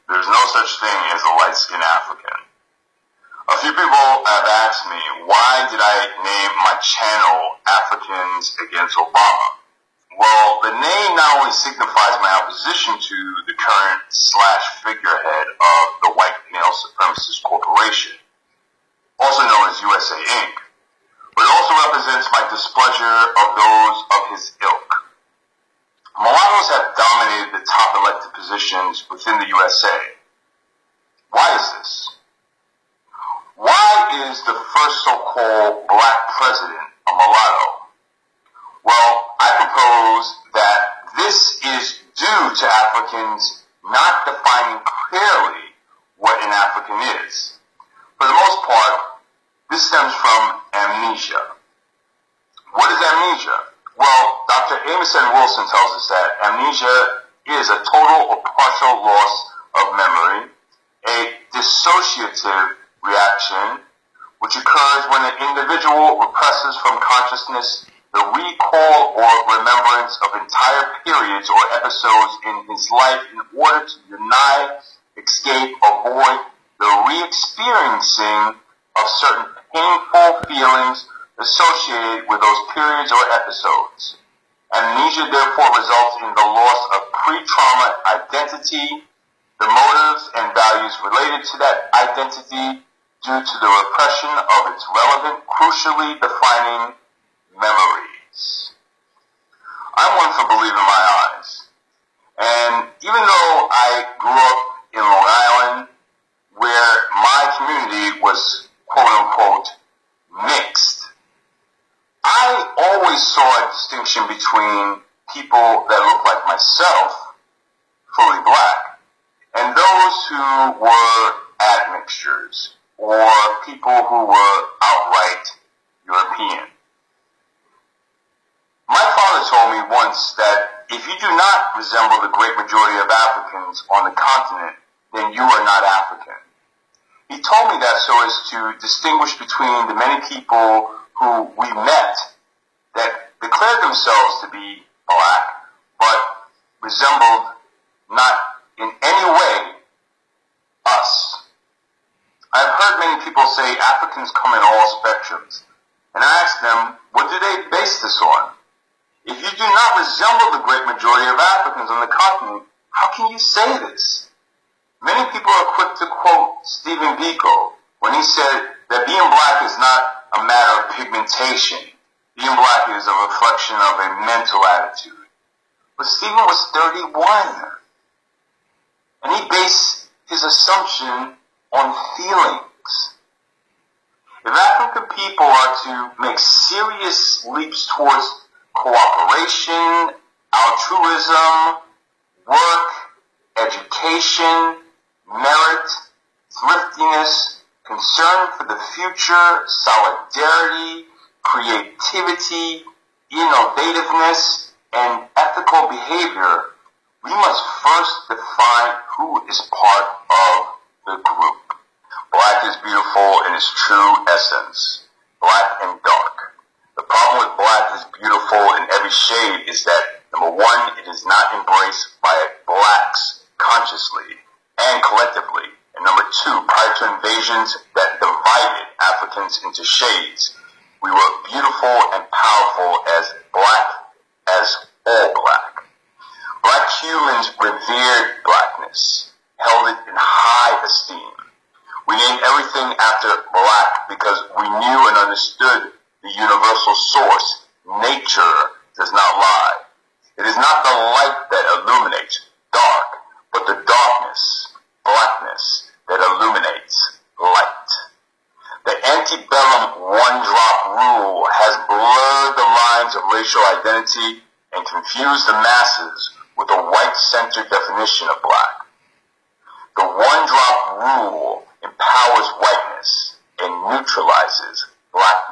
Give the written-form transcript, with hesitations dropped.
There's no such thing as a light-skinned African. A few people have asked me, why did I name my channel Africans Against Obama? Well, the name not only signifies my opposition to the current / figurehead of the white male supremacist corporation, also known as USA Inc., but it also represents my displeasure of those of his ilk. Mulattoes have dominated the top elected positions within the USA. Why is this? Why is the first so-called black president a mulatto? Well, I propose that this is due to Africans not defining clearly what an African is. For the most part, this stems from amnesia. What is amnesia? Well, Dr. Amos N. Wilson tells us that amnesia is a total or partial loss of memory, a dissociative reaction which occurs when an individual represses from consciousness the recall or remembrance of entire periods or episodes in his life in order to deny, escape, avoid the re-experiencing of certain painful feelings associated with those periods or episodes. Amnesia therefore results in the loss of pre-trauma identity, the motives and values related to that identity due to the repression of its relevant, crucially defining memories. I'm one for believing my eyes. And even though I grew up in Long Island, where my community was quote-unquote mixed, I always saw a distinction between people that looked like myself, fully black, and those who were admixtures, or people who were outright European. My father told me once that if you do not resemble the great majority of Africans on the continent, then you are not African. He told me that so as to distinguish between the many people who we met that declared themselves to be black, but resembled not in any way us. I've heard many people say Africans come in all spectrums, and I ask them, what do they base this on? If you do not resemble the great majority of Africans on the continent, how can you say this? Many people are quick to quote Stephen Biko when he said that being black is not a matter of pigmentation. Being black is a reflection of a mental attitude. But Stephen was 31, and he based his assumption on feelings. If African people are to make serious leaps towards cooperation, altruism, work, education, merit, thriftiness, concern for the future, solidarity, creativity, innovativeness, and ethical behavior, we must first define who is part of the group. Black is beautiful in its true essence, black and dark. The problem with black is beautiful in every shade is that, number one, it is not embraced by blacks consciously and collectively. And number two, prior to invasions that divided Africans into shades, we were beautiful and powerful as black as all black. Black humans revered blackness, held it in high esteem. We named everything after black because we knew and understood the universal source. Nature does not lie. It is not the light that illuminates dark, but the darkness, blackness, that illuminates light. The antebellum one-drop rule has blurred the lines of racial identity and confused the masses with a white-centered definition of black. The one-drop rule empowers whiteness and neutralizes blackness.